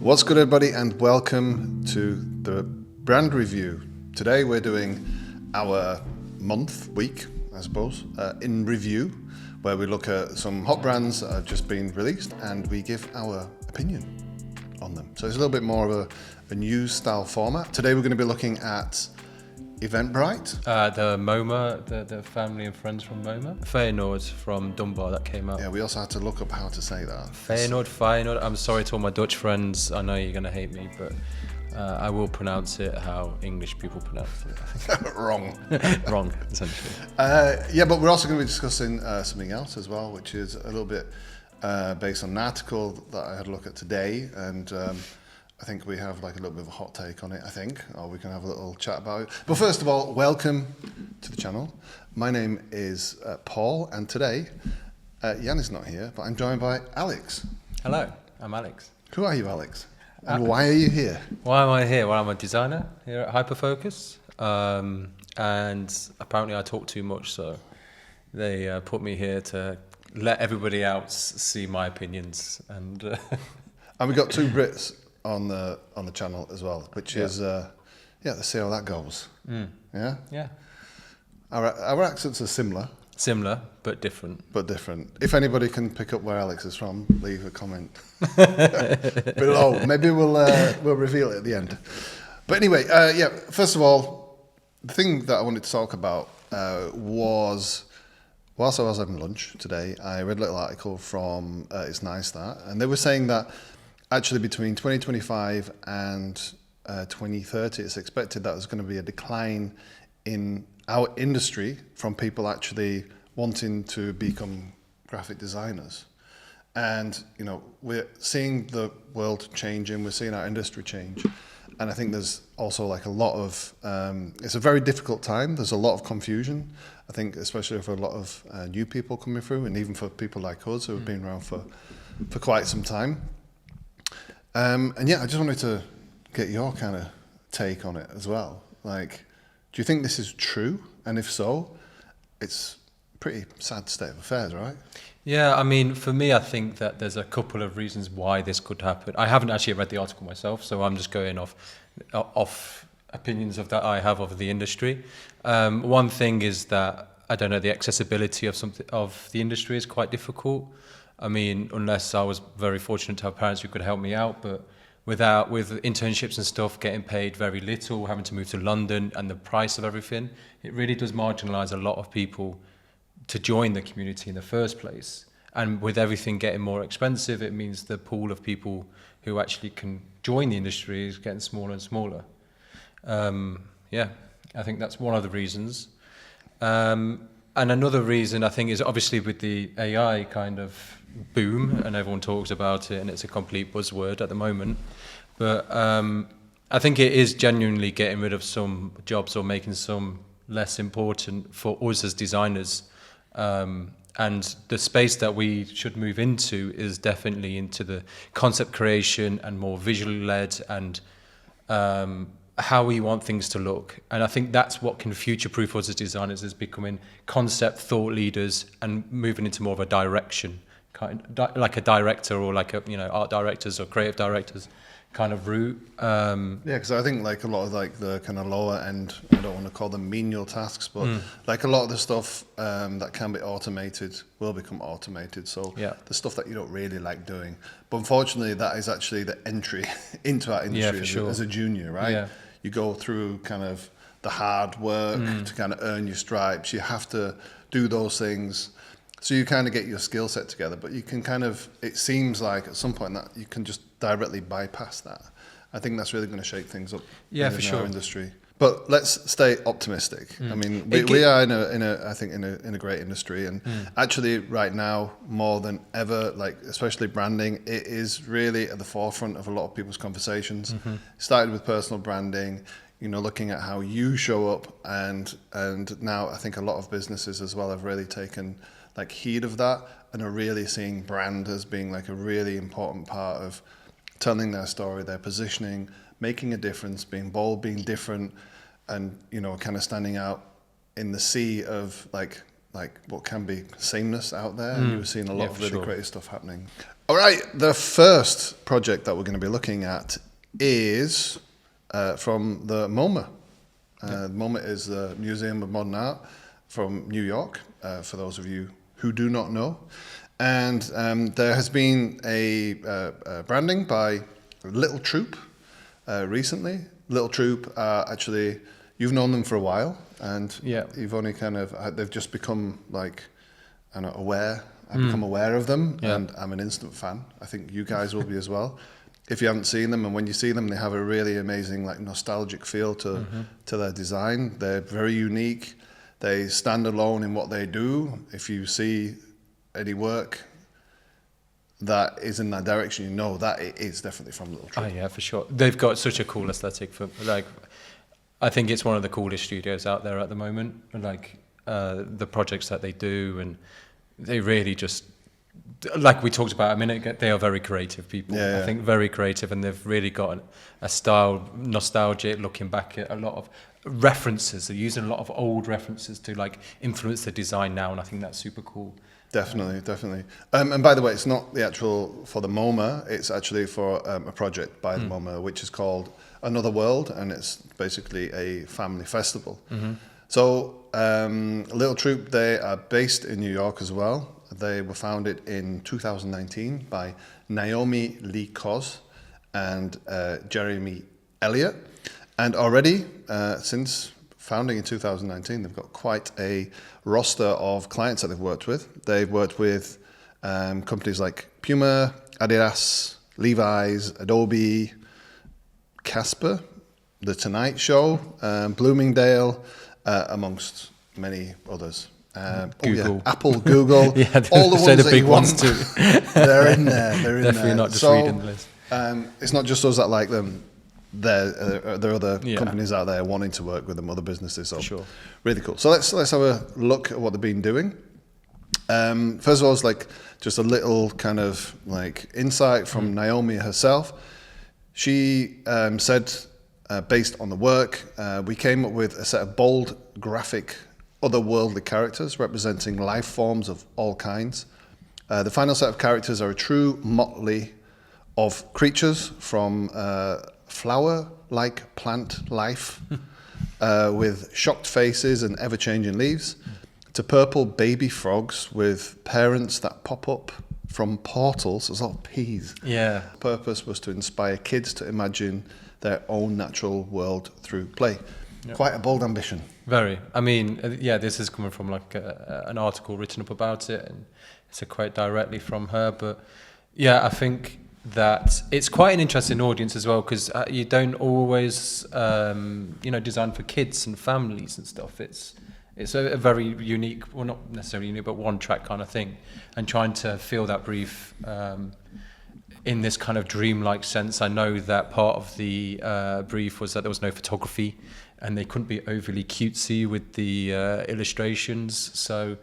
What's good, everybody, and welcome to the brand review. Today we're doing our week, I suppose, in review, where we look at some hot brands that have just been released and we give our opinion on them. So it's a little bit more of a news style format. Today we're going to be looking at Eventbrite. The MoMA, the family and friends from MoMA. Feyenoord from Dumbar that came out. Yeah, we also had to look up how to say that. Feyenoord. I'm sorry to all my Dutch friends. I know you're going to hate me, but I will pronounce it how English people pronounce it. Wrong. Wrong, essentially. Yeah, but we're also going to be discussing something else as well, which is a little bit based on an article that I had a look at today, and I think we have like a little bit of a hot take on it, or we can have a little chat about it. But first of all, welcome to the channel. My name is Paul, and today, Jan is not here, but I'm joined by Alex. Hello, I'm Alex. Who are you, Alex? And why are you here? Why am I here? Well, I'm a designer here at Hyperfocus, and apparently I talk too much, so they put me here to let everybody else see my opinions. And we've got two Brits on the channel as well, which is let's see how that goes. Yeah. Our accents are similar but different. If anybody can pick up where Alex is from, leave a comment below. Maybe we'll reveal it at the end. But anyway, first of all, the thing that I wanted to talk about was, whilst I was having lunch today, I read a little article from It's Nice That, and they were saying that actually between 2025 and 2030, it's expected that there's going to be a decline in our industry from people actually wanting to become graphic designers. And, you know, we're seeing the world changing, we're seeing our industry change. And I think there's also like a lot of, it's a very difficult time. There's a lot of confusion, I think, especially for a lot of new people coming through, and even for people like us who have been around for quite some time. I just wanted to get your kind of take on it as well. Like, do you think this is true? And if so, it's a pretty sad state of affairs, right? Yeah, I mean, for me, I think that there's a couple of reasons why this could happen. I haven't actually read the article myself, so I'm just going off opinions that I have of the industry. One thing is that, I don't know, the accessibility of the industry is quite difficult. I mean, unless I was very fortunate to have parents who could help me out, but with internships and stuff, getting paid very little, having to move to London, and the price of everything, it really does marginalise a lot of people to join the community in the first place. And with everything getting more expensive, it means the pool of people who actually can join the industry is getting smaller and smaller. I think that's one of the reasons. And another reason, I think, is obviously with the AI kind of boom, and everyone talks about it, and it's a complete buzzword at the moment. But I think it is genuinely getting rid of some jobs or making some less important for us as designers. And the space that we should move into is definitely into the concept creation and more visually led, and how we want things to look. And I think that's what can future-proof us as designers, is becoming concept thought leaders and moving into more of a direction, like a director, or like art directors or creative directors kind of route. Because I think like a lot of like the kind of lower end, I don't want to call them menial tasks, but like a lot of the stuff that can be automated will become automated. So the stuff that you don't really like doing, but unfortunately that is actually the entry into our industry as a junior, right? Yeah. You go through kind of the hard work to kind of earn your stripes. You have to do those things. So you kind of get your skill set together, but you can kind of, it seems like at some point that you can just directly bypass that. I think that's really going to shake things up in our industry. But let's stay optimistic. I mean, we are in a great industry, and actually right now more than ever, like especially branding, it is really at the forefront of a lot of people's conversations. It started with personal branding, looking at how you show up, and now I think a lot of businesses as well have really taken like heed of that and are really seeing brand as being like a really important part of telling their story, their positioning, making a difference, being bold, being different, and kind of standing out in the sea of like like what can be sameness out there, and you were seeing a lot of really creative stuff happening. All right, the first project that we're going to be looking at is from the MoMA. MoMA is the Museum of Modern Art from New York, for those of you who do not know. And there has been a branding by Little Troop recently. Little Troop, actually, you've known them for a while, and you've only they've just become like, aware. I've become aware of them, and I'm an instant fan. I think you guys will be as well. If you haven't seen them, and when you see them, they have a really amazing, like, nostalgic feel to their design. They're very unique. They stand alone in what they do. If you see any work that is in that direction, you know that it is definitely from Little Troop. Oh yeah, for sure. They've got such a cool aesthetic. I think it's one of the coolest studios out there at the moment. Like the projects that they do, and they really just, like we talked about a minute ago, they are very creative people. I think very creative, and they've really got a style, nostalgic, looking back at a lot of references. They're using a lot of old references to like influence the design now, and I think that's super cool. Definitely. And by the way, it's not the actual for the MoMA, it's actually for a project by the MoMA, which is called Another World, and it's basically a family festival. So Little Troop, they are based in New York as well. They were founded in 2019 by Naomi Lee Koz and Jeremy Elliott. And already, since founding in 2019, they've got quite a roster of clients that they've worked with. They've worked with companies like Puma, Adidas, Levi's, Adobe, Casper, The Tonight Show, Bloomingdale, amongst many others. Google. Apple, Google, all the ones that big you ones want. too. They're in there. Definitely not just reading the list. It's not just us that like them. There are other companies out there wanting to work with them, other businesses. So really cool. So let's have a look at what they've been doing. First of all, it's like just a little kind of like insight from Naomi herself. She said, based on the work, we came up with a set of bold, graphic, otherworldly characters representing life forms of all kinds. The final set of characters are a true motley of creatures from flower-like plant life with shocked faces and ever-changing leaves, to purple baby frogs with parents that pop up from portals. There's a lot of P's. Yeah. The purpose was to inspire kids to imagine their own natural world through play. Yep. Quite a bold ambition. Very. I mean, this is coming from like an article written up about it, and it's a quote directly from her. But yeah, I think that it's quite an interesting audience as well, because you don't always, design for kids and families and stuff. It's a very unique, well, not necessarily unique, but one-track kind of thing, and trying to fill that brief in this kind of dreamlike sense. I know that part of the brief was that there was no photography, and they couldn't be overly cutesy with the illustrations. So,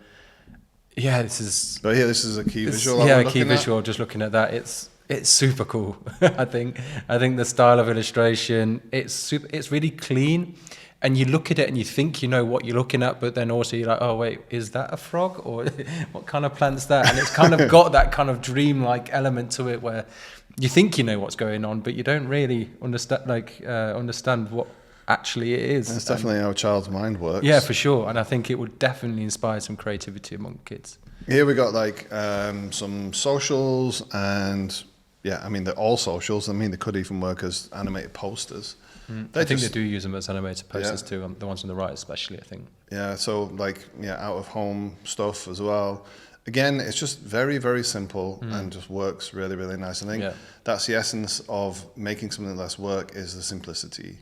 yeah, this is a key visual. Yeah, a key visual. Just looking at that, it's super cool. I think the style of illustration, it's really clean, and you look at it and you think you know what you're looking at, but then also you're like, oh wait, is that a frog, or what kind of plant's that? And it's kind of got that kind of dreamlike element to it, where you think you know what's going on, but you don't really understand what actually it is. It's definitely how a child's mind works. Yeah, for sure. And I think it would definitely inspire some creativity among kids. Here we got like some socials, and yeah, I mean, they're all socials. I mean, they could even work as animated posters. I think they do use them as animated posters too, the ones on the right especially, I think. Yeah, so like, out-of-home stuff as well. Again, it's just very, very simple and just works really, really nice. I think that's the essence of making something less work, is the simplicity.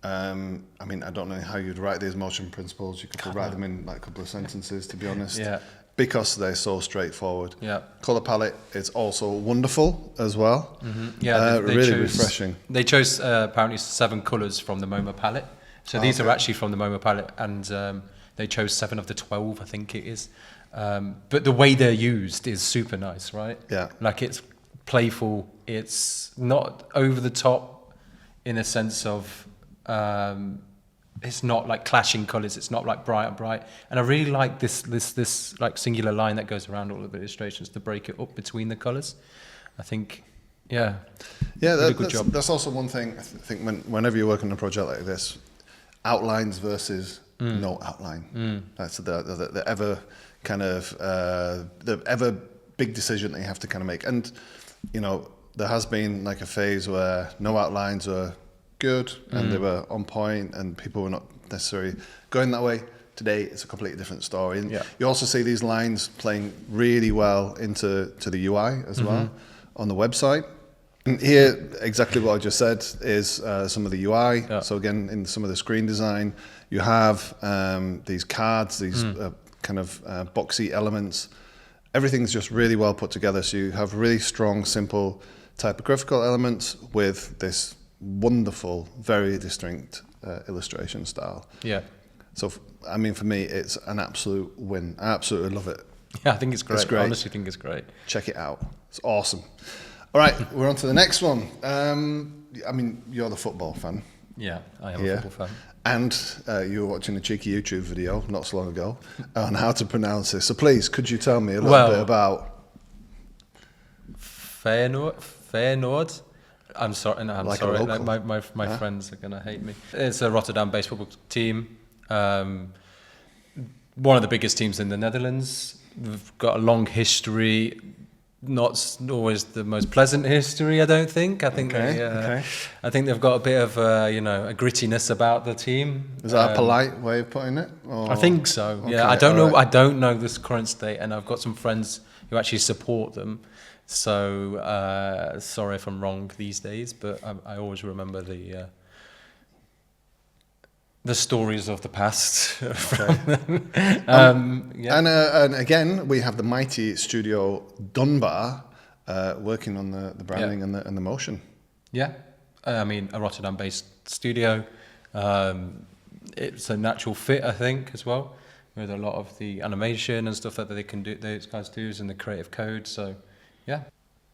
I mean, I don't know how you'd write these motion principles. You could write them in like a couple of sentences, to be honest. Yeah. Because they're so straightforward. Yeah. Color palette is also wonderful as well. Yeah, they really refreshing. They chose apparently 7 colors from the MoMA palette. So these are actually from the MoMA palette, and they chose 7 of the 12, I think it is. But the way they're used is super nice, right? Yeah. Like, it's playful. It's not over the top in a sense of it's not like clashing colours. It's not like bright and bright. And I really like this like singular line that goes around all of the illustrations to break it up between the colours. I think, yeah, good job. That's also one thing. I think whenever you work on a project like this, outlines versus no outline. That's the ever kind of the ever big decision that you have to kind of make. And you know, there has been like a phase where no outlines were good and they were on point and people were not necessarily going that way. Today it's a completely different story. And you also see these lines playing really well into the UI as well on the website. And here, exactly what I just said is some of the UI. So again, in some of the screen design, you have these cards, these kind of boxy elements. Everything's just really well put together. So you have really strong, simple typographical elements with this wonderful, very distinct illustration style. Yeah. So, I mean, for me, it's an absolute win. I absolutely love it. Yeah, I think it's great. It's great. I honestly think it's great. Check it out. It's awesome. All right, we're on to the next one. I mean, you're the football fan. Yeah, I am a football fan. And you were watching a cheeky YouTube video not so long ago on how to pronounce this. So please, could you tell me a little bit about... Feyenoord? I'm sorry. No, I'm like sorry. Like my friends are going to hate me. It's a Rotterdam-based football team. One of the biggest teams in the Netherlands. They've got a long history. Not always the most pleasant history, I don't think. I think I think they've got a bit of a grittiness about the team. Is that a polite way of putting it? Or? I think so. Okay, yeah, I don't know. Right. I don't know this current state, and I've got some friends who actually support them. So sorry if I'm wrong these days, but I always remember the stories of the past. And again, we have the mighty Studio Dumbar working on the branding and the motion. Yeah, I mean, a Rotterdam-based studio. It's a natural fit, I think, as well, with a lot of the animation and stuff that they can do. Those guys do is in the creative code. So, yeah.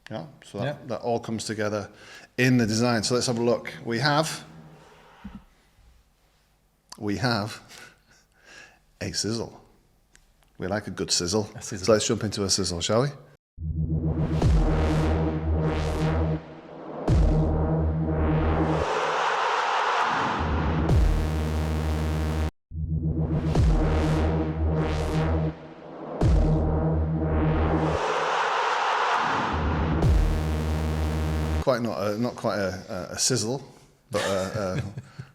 Yeah. So that all comes together in the design. So let's have a look. We have a sizzle. We like a good sizzle. So let's jump into a sizzle, shall we? Not quite a sizzle, but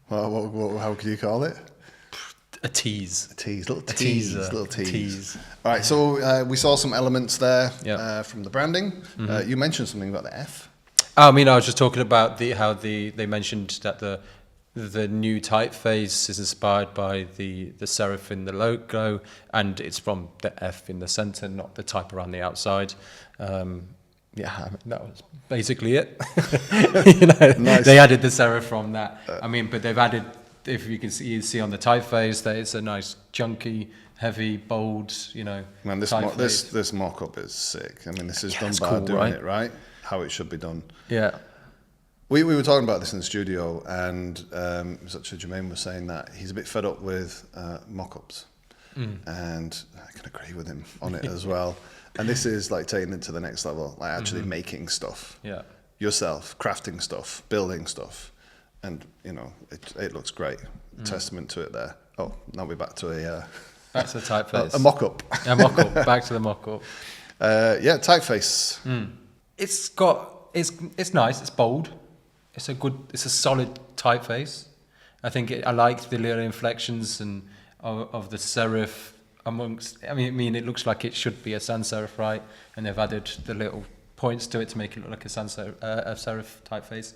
how could you call it? A tease. Little tease. All right, so we saw some elements there from the branding. You mentioned something about the F. I mean, I was just talking about how they mentioned that the new typeface is inspired by the serif in the logo, and it's from the F in the center, not the type around the outside. Yeah, that was basically it. Nice. They added the serif from that. I mean, but they've added, if you can see on the typeface, that it's a nice, chunky, heavy, bold, Man, this mock-up is sick. I mean, this is Dumbar doing it right, how it should be done. Yeah. We were talking about this in the studio, and actually Jermaine was saying that he's a bit fed up with mock-ups, and I can agree with him on it as well. And this is like taking it to the next level, like actually making stuff yourself, crafting stuff, building stuff, and it looks great. Testament to it there. Oh, now we're back to back to the typeface. A mock-up. A mock-up. Back to the mock-up. Typeface. It's nice. It's bold. It's a solid typeface. I think I like the little inflections and of the serif. I mean, it looks like it should be a sans serif, right? And they've added the little points to it to make it look like a sans serif typeface.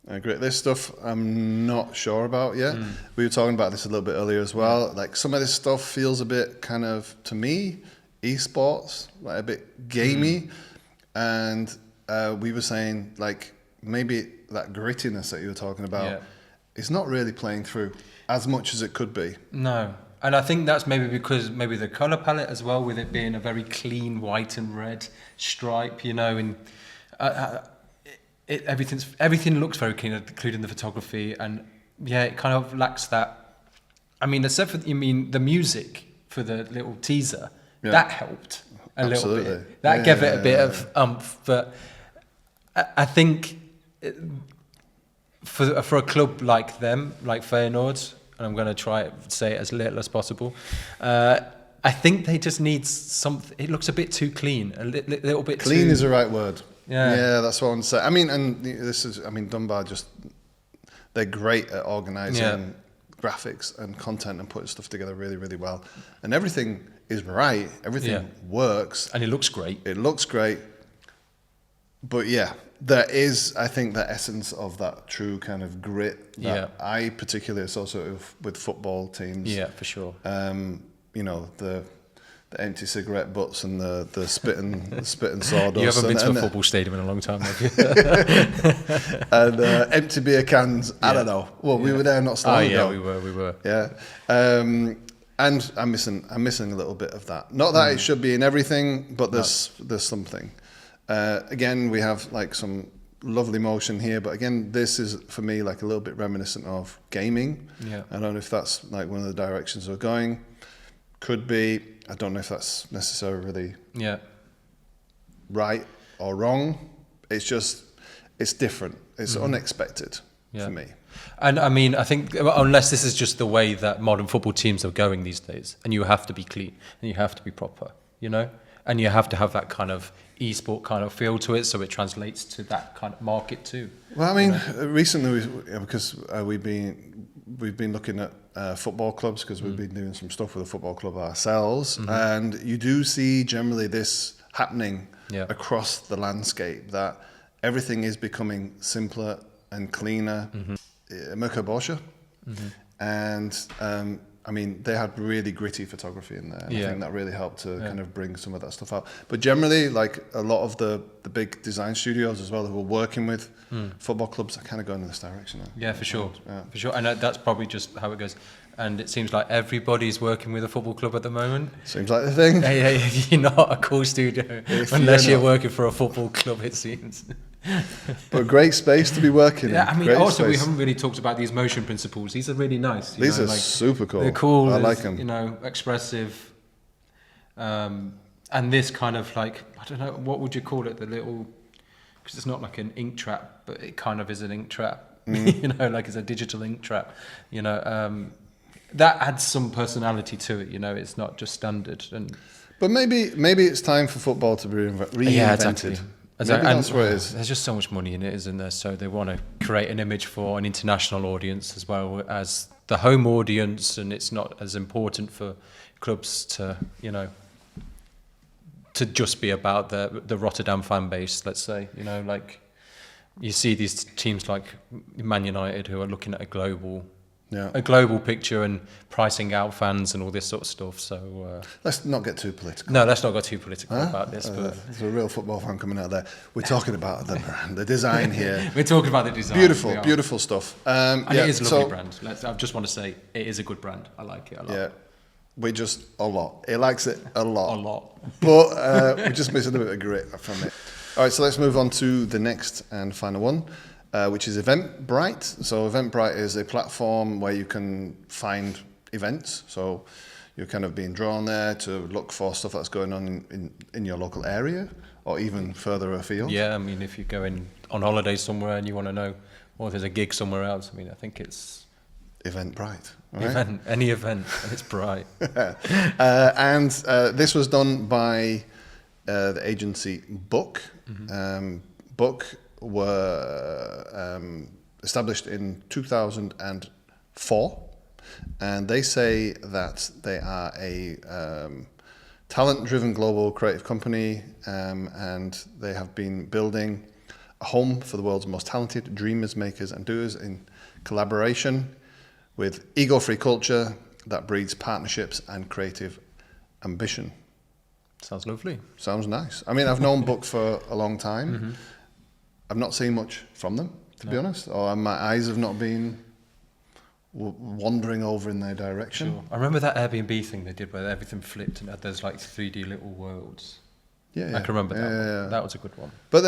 I agree. This stuff I'm not sure about yet. We were talking about this a little bit earlier as well. Like some of this stuff feels a bit kind of, to me, esports, like a bit gamey. And we were saying like maybe that grittiness that you were talking about is not really playing through as much as it could be. No. And I think that's because the color palette as well, with it being a very clean white and red stripe, and everything looks very clean, including the photography, and it kind of lacks that I mean, except for the music for the little teaser, that helped a little bit. That gave it a bit of oomph. But I think for a club like them, like Feyenoord, and I'm going to try to say it as little as possible, I think they just need something. It looks a bit too clean, a little bit too... Clean is the right word. Yeah, that's what I want to say. I mean, and Dumbar they're great at organising graphics and content and putting stuff together really, really well. And everything is right. Everything works. And it looks great. It looks great. But there is, I think, the essence of that true kind of grit that I particularly associate with football teams. Yeah, for sure. The empty cigarette butts and the spitting sawdust. You haven't been to a football stadium in a long time, have you? And empty beer cans. I don't know. Well, we were there not so long ago. we were. Yeah. And I'm missing a little bit of that. Not that it should be in everything, but there's something. Again, we have like some lovely motion here, but again, this is for me like a little bit reminiscent of gaming. Yeah. I don't know if that's like one of the directions we're going. Could be. I don't know if that's necessarily right or wrong. It's different. It's unexpected for me. And I mean, I think unless this is just the way that modern football teams are going these days, and you have to be clean and you have to be proper, and you have to have that kind of e-sport kind of feel to it, so it translates to that kind of market too. Well, I mean, recently because we've been looking at football clubs because we've been doing some stuff with a football club ourselves, and you do see generally this happening across the landscape, that everything is becoming simpler and cleaner. Mirko Borsche, and I mean, they had really gritty photography in there. And I think that really helped to kind of bring some of that stuff out. But generally, like a lot of the big design studios as well who are working with football clubs are kind of going in this direction now. Yeah, for sure. For sure. And that's probably just how it goes. And it seems like everybody's working with a football club at the moment. Seems like the thing. You're not a cool studio unless you're working for a football club, it seems. But great space to be working in. I mean, great also space. We haven't really talked about these motion principles. These are really nice. These are super cool. They're cool. I like them. Expressive. And this kind of like, I don't know, what would you call it? The little, because it's not like an ink trap, but it kind of is an ink trap. Like it's a digital ink trap. That adds some personality to it. It's not just standard. But maybe it's time for football to be reinvented. Yeah, exactly. That's what it is. There's just so much money in it, isn't there? So they want to create an image for an international audience as well as the home audience, and it's not as important for clubs to, to just be about the Rotterdam fan base, let's say. Like you see these teams like Man United who are looking at a global picture and pricing out fans and all this sort of stuff. So let's not get too political. No, let's not get too political about this. But there's a real football fan coming out there. We're talking about the design here. We're talking about the design. Beautiful stuff. And it is a lovely brand. I just want to say it is a good brand. I like it a lot. Yeah, we just a lot. It likes it a lot. A lot. But we're just missing a bit of grit from it. All right, so let's move on to the next and final one. Which is Eventbrite. So Eventbrite is a platform where you can find events. So you're kind of being drawn there to look for stuff that's going on in your local area or even further afield. Yeah, I mean, if you're going on holiday somewhere and you want to know, or there's a gig somewhere else, I mean, I think it's... Eventbrite. Right? Any event, and it's bright. And this was done by the agency Book. Book were established in 2004, and they say that they are a talent-driven global creative company, and they have been building a home for the world's most talented dreamers, makers, and doers in collaboration with ego-free culture that breeds partnerships and creative ambition. Sounds lovely. Sounds nice. I mean, I've known Book for a long time. I've not seen much from them, to be honest, or my eyes have not been wandering over in their direction. Sure. I remember that Airbnb thing they did where everything flipped and had those like 3D little worlds. Yeah, I can remember that one. yeah. That was a good one. But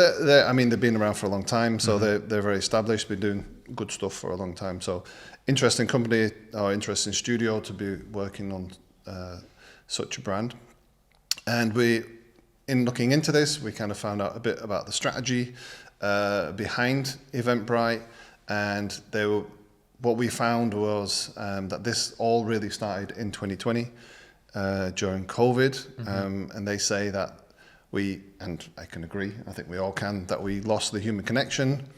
I mean, they've been around for a long time, so they're very established, been doing good stuff for a long time. So interesting company or interesting studio to be working on such a brand. And in looking into this, we kind of found out a bit about the strategy behind Eventbrite, and what we found was that this all really started in 2020 during COVID, and they say that and I can agree, I think we all can, that we lost the human connection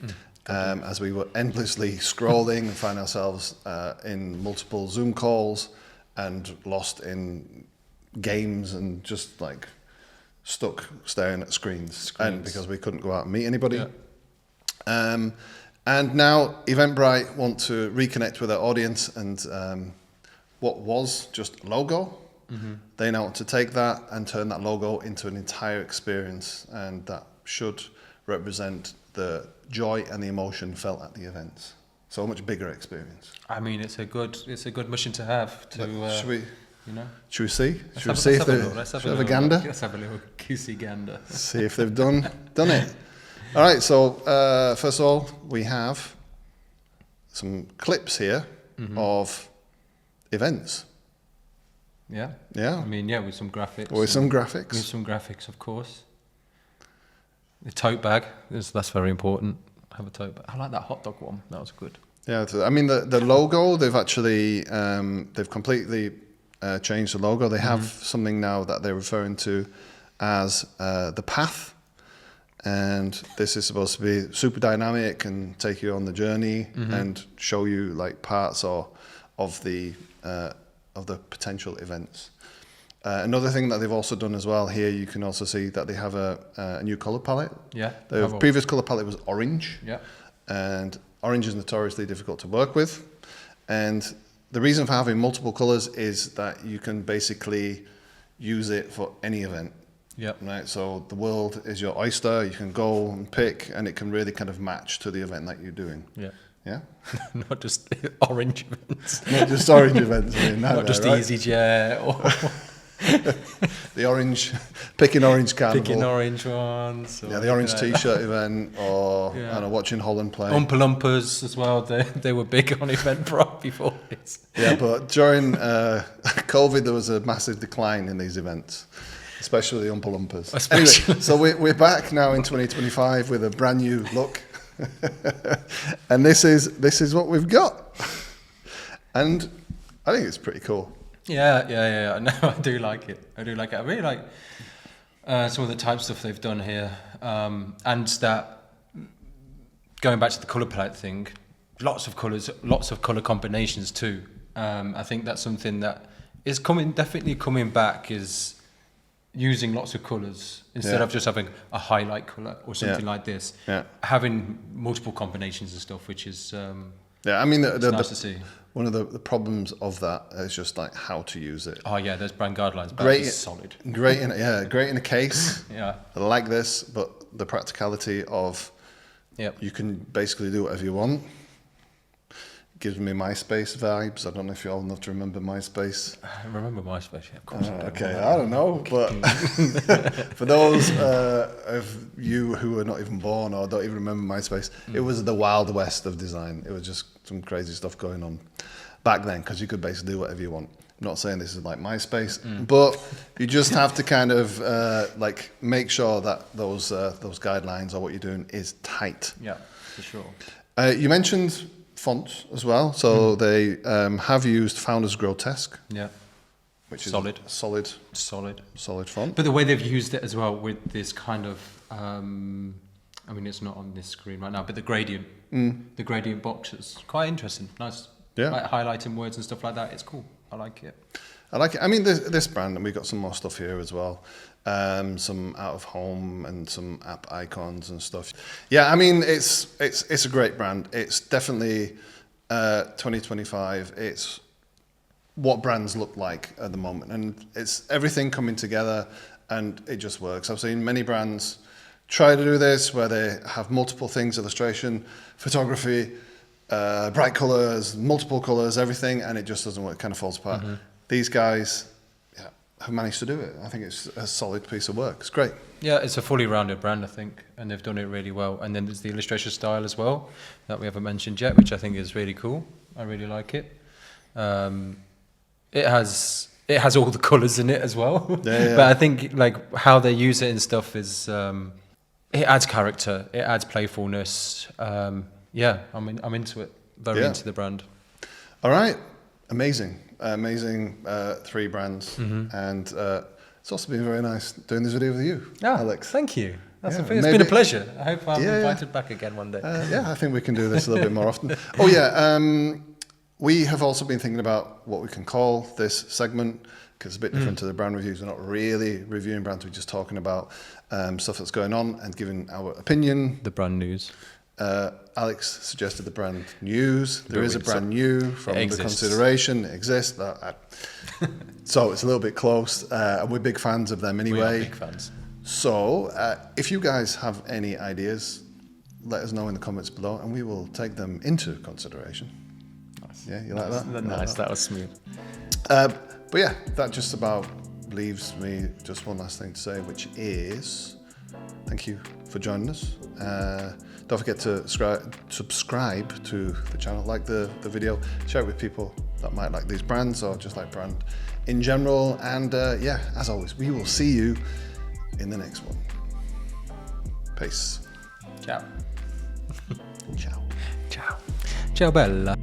as we were endlessly scrolling and find ourselves in multiple Zoom calls and lost in games and just like stuck staring at screens. And because we couldn't go out and meet anybody. Yeah. And now Eventbrite want to reconnect with their audience, and what was just a logo, they now want to take that and turn that logo into an entire experience, and that should represent the joy and the emotion felt at the events. So a much bigger experience. I mean, it's a good mission to have. Should we? You know? Should we see? Should we see if let's have a gander? Let's have a little goosey gander. See if they've done it. All right. So first of all, we have some clips here of events. Yeah. Yeah. I mean, with some graphics. With some graphics. With some graphics, of course. The tote bag, that's very important. Have a tote bag. I like that hot dog one. That was good. Yeah. I mean, the logo, they've actually, they've completely changed the logo. They have something now that they're referring to as the path. And this is supposed to be super dynamic and take you on the journey and show you like parts of the potential events. Another thing that they've also done as well here, you can also see that they have a new color palette. Yeah. The previous color palette was orange. Yeah. And orange is notoriously difficult to work with. And the reason for having multiple colors is that you can basically use it for any event. Yeah. Right. So the world is your oyster. You can go and pick, and it can really kind of match to the event that you're doing. Yeah. Yeah. Not just orange events. Not just orange events. I mean, not just right? EasyJet or the orange, picking orange carnival. Picking orange ones. Yeah, the orange T-shirt event, or I don't know, watching Holland play. Oompa Loompas as well. They were big on Eventbrite before this. Yeah, but during COVID, there was a massive decline in these events, especially the Oompa Loompas. Anyway, so we're back now in 2025 with a brand new look, and this is what we've got, and I think it's pretty cool. Yeah. No, I do like it. I really like some of the type stuff they've done here, and that going back to the color palette thing, lots of colors, lots of color combinations too. I think that's something that is definitely coming back, is using lots of colors instead of just having a highlight color or something like this. Yeah. Having multiple combinations and stuff, which is I mean, nice to see. One of the problems of that is just like how to use it. Oh yeah, there's brand guidelines. Great, solid. Great in a case. Yeah. Like this, but the practicality of you can basically do whatever you want. Gives me MySpace vibes. I don't know if you're old enough to remember MySpace. I remember MySpace. Yeah, of course. Okay, I don't know, but for those of you who are not even born or don't even remember MySpace, it was the Wild West of design. It was just some crazy stuff going on back then, because you could basically do whatever you want. I'm not saying this is like MySpace, but you just have to kind of like make sure that those guidelines or what you're doing is tight. Yeah, for sure. You mentioned fonts as well, so they have used Founders Grotesque. Yeah. Which is solid font. But the way they've used it as well with this kind of, I mean, it's not on this screen right now, but the gradient boxes, quite interesting, nice. Yeah. Like highlighting words and stuff like that. It's cool. I like it. I mean, this brand, and we've got some more stuff here as well. Some out of home and some app icons and stuff. Yeah, I mean, it's a great brand. It's definitely 2025. It's what brands look like at the moment, and it's everything coming together, and it just works. I've seen many brands try to do this where they have multiple things: illustration, photography, bright colors, multiple colors, everything, and it just doesn't work. It kind of falls apart. These guys, have managed to do it. I think it's a solid piece of work. It's great. Yeah, it's a fully rounded brand, I think, and they've done it really well. And then there's the illustration style as well that we haven't mentioned yet, which I think is really cool. I really like it. It has all the colours in it as well. Yeah. But I think like how they use it and stuff is it adds character, it adds playfulness. I'm into it. Very into the brand. All right, amazing 3 brands, and it's also been very nice doing this video with you, Alex. Thank you. It's been a pleasure. I hope I'm invited back again one day. I think we can do this a little bit more often. We have also been thinking about what we can call this segment, because it's a bit different to the brand reviews. We're not really reviewing brands, we're just talking about stuff that's going on and giving our opinion. The brand news. Alex suggested the brand news. There is a brand new from the consideration. It exists. So it's a little bit close. And we're big fans of them anyway. We are big fans. So if you guys have any ideas, let us know in the comments below and we will take them into consideration. Nice. Yeah, you like that? Nice, that was smooth. But yeah, that just about leaves me just one last thing to say, which is thank you for joining us. Don't forget to subscribe to the channel, like the video, share it with people that might like these brands or just like brand in general. And as always, we will see you in the next one. Peace. Ciao. Ciao. Ciao. Ciao bella.